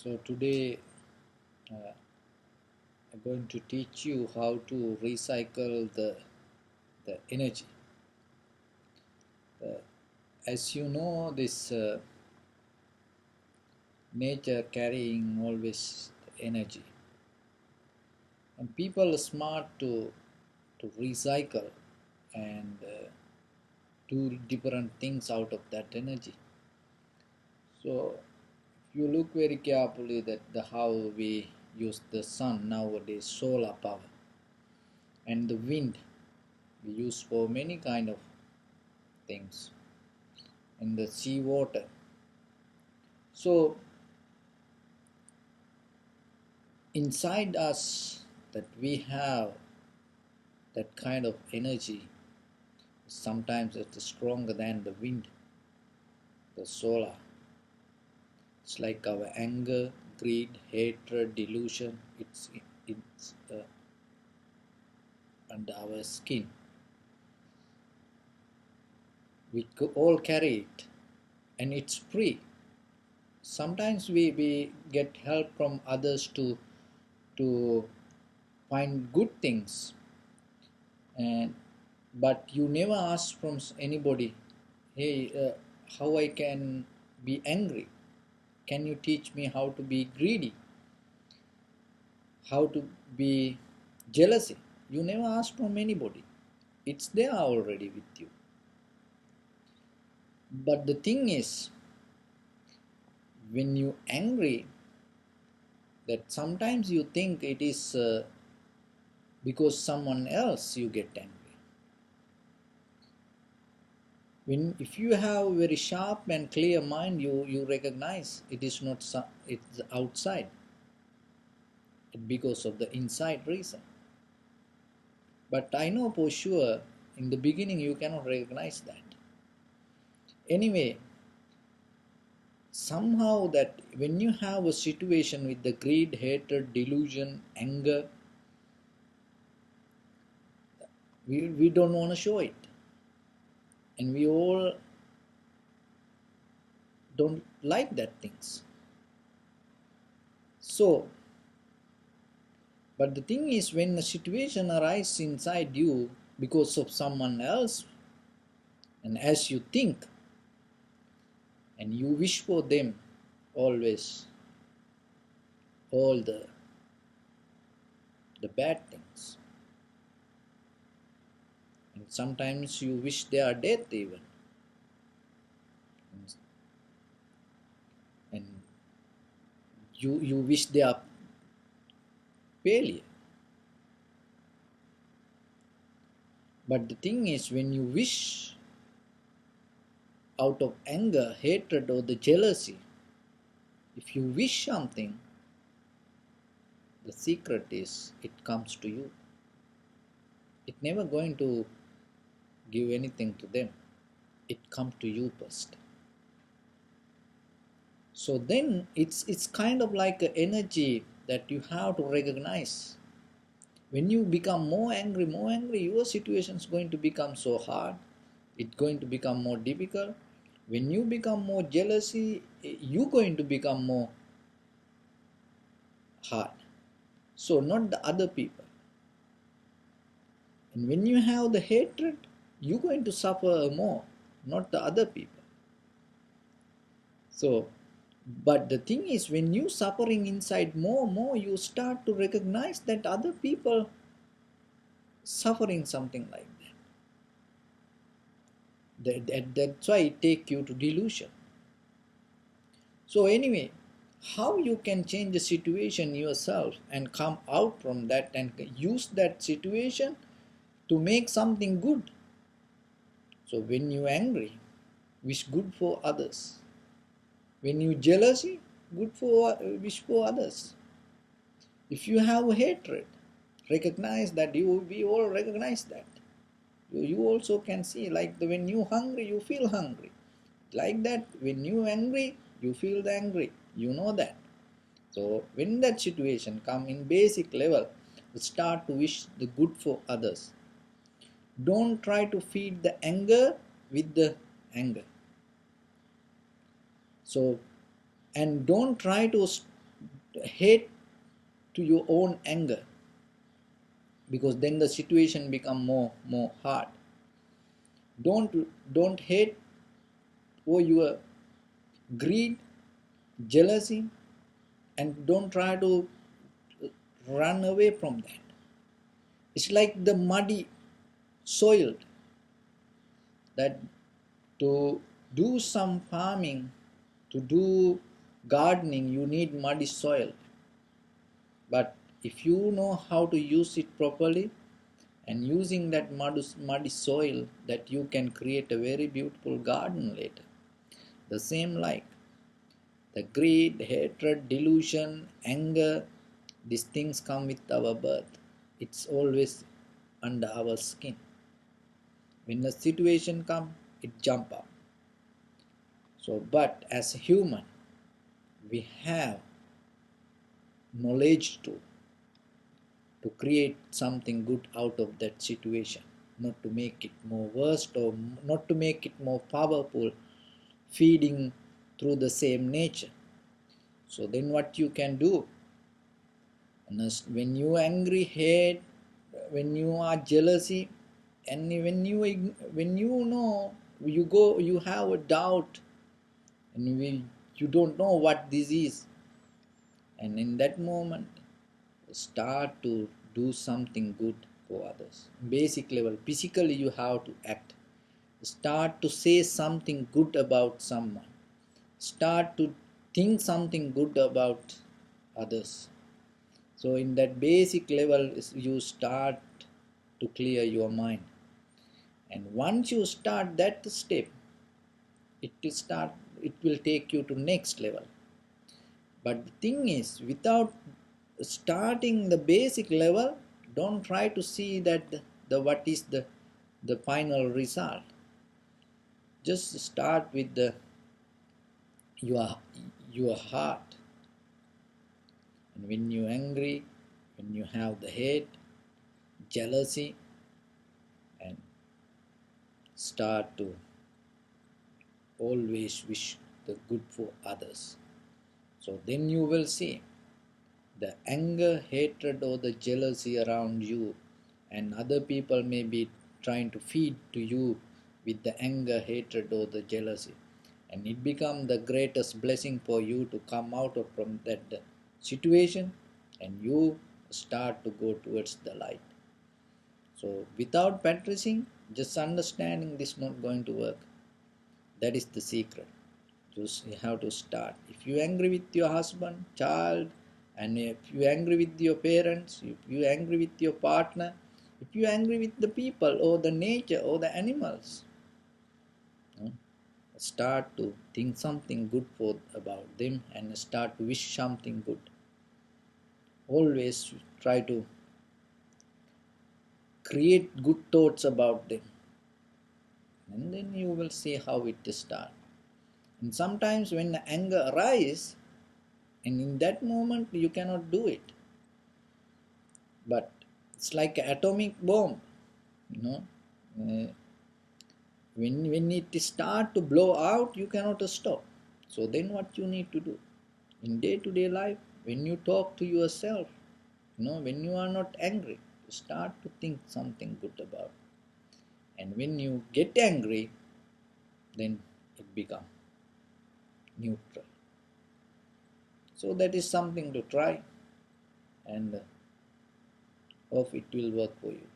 So today I'm going to teach you how to recycle the energy. Uh, as you know, this nature carrying always energy, and people are smart to recycle and do different things out of that energy. So if you look very carefully that the how we use the sun nowadays, solar power and the wind we use for many kind of things in the sea water. So inside us that we have that kind of energy. Sometimes it's stronger than the wind, the solar. It's like our anger, greed, hatred, delusion. It's under our skin. We all carry it, and it's free. Sometimes we get help from others to find good things, and but you never ask from anybody, hey, how I can be angry? Can you teach me how to be greedy? How to be jealousy? You never ask from anybody. It's there already with you. But the thing is, when you angry, that sometimes you think it is because someone else you get angry. When if you have a very sharp and clear mind, you recognize it is not it's outside. Because of the inside reason. But I know for sure in the beginning you cannot recognize that. Anyway, somehow that when you have a situation with the greed, hatred, delusion, anger, we don't want to show it. And we all don't like that things. So, but the thing is, when a situation arises inside you because of someone else, and as you think, and you wish for them always all the bad things, and sometimes you wish they are dead even, and you wish they are failure. But the thing is, when you wish out of anger, hatred, or the jealousy, if you wish something, the secret is it comes to you. It's never going to give anything to them. It comes to you first. So then it's kind of like an energy that you have to recognize. When you become more angry, your situation is going to become so hard. It's going to become more difficult. When you become more jealousy, you're going to become more hard. So not the other people. And when you have the hatred, you're going to suffer more, not the other people. So, but the thing is, when you suffering inside more, you start to recognize that other people suffering something like that. That's why it take you to delusion. So anyway, how you can change the situation yourself and come out from that and use that situation to make something good. So when you angry, wish good for others. When you jealousy, wish for others. If you have hatred, recognize that we all recognize that. You also can see, like when you hungry, you feel hungry. Like that, when you angry, you feel the angry. You know that. So when that situation come in basic level, start to wish the good for others. Don't try to feed the anger with the anger. So, and don't try to hate to your own anger, because then the situation become more hard. Don't hate for your greed, jealousy, and don't try to run away from that. It's like the muddy soil that to do some farming, to do gardening, you need muddy soil. But if you know how to use it properly, and using that muddy soil, that you can create a very beautiful garden later. The same like the greed, hatred, delusion, anger, these things come with our birth. It's always under our skin. When the situation comes, it jump up. So, but as a human, we have knowledge to create something good out of that situation, not to make it more worse or not to make it more powerful, feeding through the same nature. So then what you can do, when you angry, hate, when you are jealousy, and when you know, you have a doubt, and you don't know what this is, and in that moment start to do something good for others. Basic level, physically you have to act. Start to say something good about someone. Start to think something good about others. So in that basic level, you start to clear your mind. And once you start that step, it will take you to next level. But the thing is, without starting the basic level, don't try to see that the what is the final result. Just start with your your heart. And when you're angry, when you have the hate, jealousy, and start to always wish the good for others. So then you will see the anger, hatred, or the jealousy around you, and other people may be trying to feed to you with the anger, hatred, or the jealousy, and it becomes the greatest blessing for you to come out of from that situation, and you start to go towards the light. So without practicing, just understanding this not going to work. That is the secret. Just you have to start. If you angry with your husband, child, and if you angry with your parents, if you angry with your partner, if you angry with the people or the nature or the animals, start to think something good for about them and start to wish something good. Always try to create good thoughts about them, and then you will see how it starts. And sometimes when the anger arises, and in that moment you cannot do it, but it's like an atomic bomb, you know. Uh, when it start to blow out, you cannot stop. So then what you need to do in day-to-day life, when you talk to yourself, when you are not angry, you start to think something good about it. And when you get angry, then it becomes neutral. So that is something to try, and hope it will work for you.